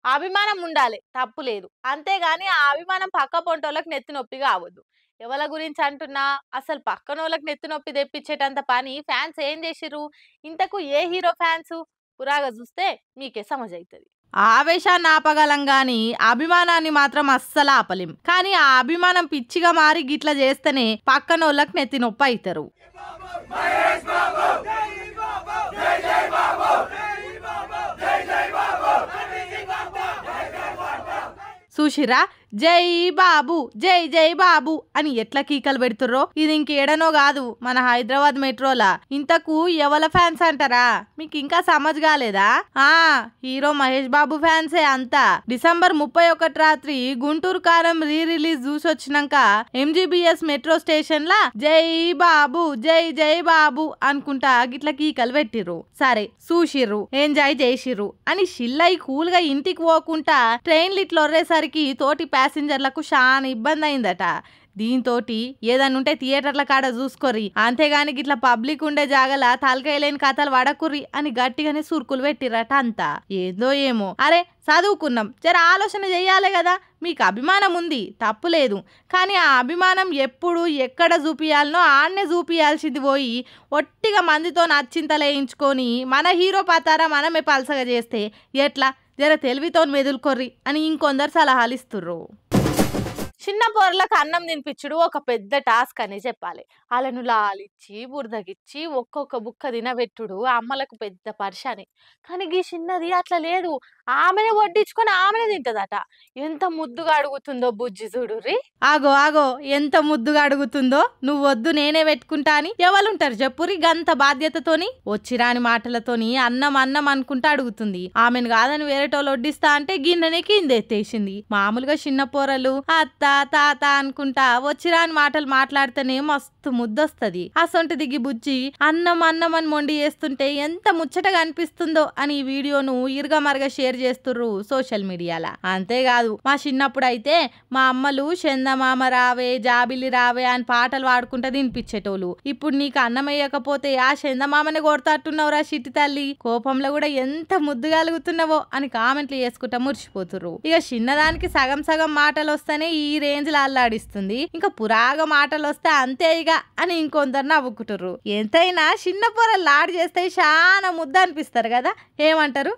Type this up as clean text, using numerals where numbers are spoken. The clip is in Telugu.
అభిమానం ఉండాలి తప్పు లేదు. అంతేగాని ఆ అభిమానం పక్క పొంటోళ్ళకి నెత్తి నొప్పి కావద్దు. ఎవల గురించి అంటున్నా, అసలు పక్కనోళ్ళకి నెత్తి నొప్పి తెప్పించేటంత పని ఫ్యాన్స్ ఏం చేసిర్రు? ఇంతకు ఏ హీరో ఫ్యాన్సు? పురాగా చూస్తే మీకే సమజైతది. ఆవేశాన్ని ఆపగలం గాని అభిమానాన్ని మాత్రం అస్సలు ఆపలేం. కానీ ఆ అభిమానం పిచ్చిగా మారి గిట్ల చేస్తేనే పక్కనోళ్ళకి నెత్తి నొప్పి అవుతారు. చూసిరా, జై బాబు జై జై బాబు అని ఎట్లా కీకలు పెడుతుర్రో. ఇది ఇంకేడనో కాదు, మన హైదరాబాద్ మెట్రోలా. ఇంతకు ఎవల ఫ్యాన్స్ అంటారా? మీకు ఇంకా సమజ్ కాలేదా? హీరో మహేష్ బాబు ఫ్యాన్సే అంతా. డిసెంబర్ 31 రాత్రి గుంటూరు కారం రీ రిలీజ్ చూసొచ్చినాక ఎంజీబీఎస్ మెట్రో స్టేషన్ లా జై బాబు జై జై బాబు అనుకుంటా గిట్ల కీకలు పెట్టిర్రు. సరే చూసిర్రు, ఎంజాయ్ చేసిర్రు అని షిల్లై కూల్ గా ఇంటికి పోకుండా ట్రైన్లు ఇట్లొర్రేసరికి తోటి ప్యాసింజర్లకు చాలా ఇబ్బంది అయిందట. దీంతో ఏదన్నా ఉంటే థియేటర్ల కాడ చూసుకోర్రి, అంతేగాని గిట్లా పబ్లిక్ ఉండే జాగల తలకాయలేని కథలు వడకుర్రి అని గట్టిగానే సురుకులు పెట్టిరట అంతా. ఏదో ఏమో, అరే చదువుకున్నాం, జర ఆలోచన చెయ్యాలి కదా. మీకు అభిమానం ఉంది తప్పులేదు, కానీ ఆ అభిమానం ఎప్పుడు ఎక్కడ చూపియాలనో ఆడనే చూపియాల్సింది పోయి ఒట్టిగా మందితో నచ్చింతలేయించుకొని మన హీరో పతారా మనమే పలసగా చేస్తే ఎట్లా? జర తెలివితో మెదులుకొర్రి అని ఇంకొందరు సలహాలు ఇస్తుర్రు. చిన్న పొరలకు అన్నం తినిపించుడు ఒక పెద్ద టాస్క్ అని చెప్పాలి. వాళ్ళను లాలిచ్చి బురదగిచ్చి ఒక్కొక్క బుక్క తినబెట్టుడు అమ్మలకు పెద్ద పరిశాని. కానీ ఈ చిన్నది అట్లా లేదు, ఆమెనే వడ్డించుకొని ఆమెనే తింటదట. ఎంత ముద్దుగా అడుగుతుందో బుజ్జి చూడుర్రి. ఆగో ఆగో, ఎంత ముద్దుగా అడుగుతుందో. నువ్వు వద్దు నేనే పెట్టుకుంటా అని ఎవరుంటారు చెప్పురి గంత బాధ్యతతోని? వచ్చిరాని మాటలతోని అన్నం అన్నం అనుకుంటా అడుగుతుంది. ఆమెను కాదని వేరేటోళ్ళు వడ్డిస్తా అంటే గిన్నెనే కిందెత్తేసింది. మామూలుగా చిన్న పోరలు అత్త తాత అనుకుంటా వచ్చిరాని మాటలు మాట్లాడితేనే మస్తు ముద్దొస్తుంది. అసొంటి దిగి బుజ్జి అన్నం అన్నం అని మొండి చేస్తుంటే ఎంత ముచ్చటగా అనిపిస్తుందో అని ఈ వీడియోను ఇరుగమరగా షేర్ చేస్తుర్రు సోషల్ మీడియాలో. అంతేకాదు, మా చిన్నప్పుడు అయితే మా అమ్మలు చందమామ రావే జాబిలి రావే అని పాటలు పాడుకుంటా తినిపించేటోళ్ళు. ఇప్పుడు నీకు అన్నం వేయకపోతే ఆ చందమామని కొడతాట్టున్నావురా చిట్టి తల్లి, కోపంలో కూడా ఎంత ముద్దుగలుగుతున్నావో అని కామెంట్లు చేసుకుంటా మురిసిపోతుర్రు. ఇక చిన్నదానికి సగం సగం మాటలు వస్తేనే ఈ రేంజ్ లో అల్లాడిస్తుంది, ఇంకా పురాగా మాటలు వస్తే అంతే ఇక అని ఇంకొందరు నవ్వుకుంటుర్రు. ఎంతైనా చిన్న పొరలు లాడ్ చేస్తే చాలా ముద్ద అనిపిస్తారు కదా, ఏమంటారు?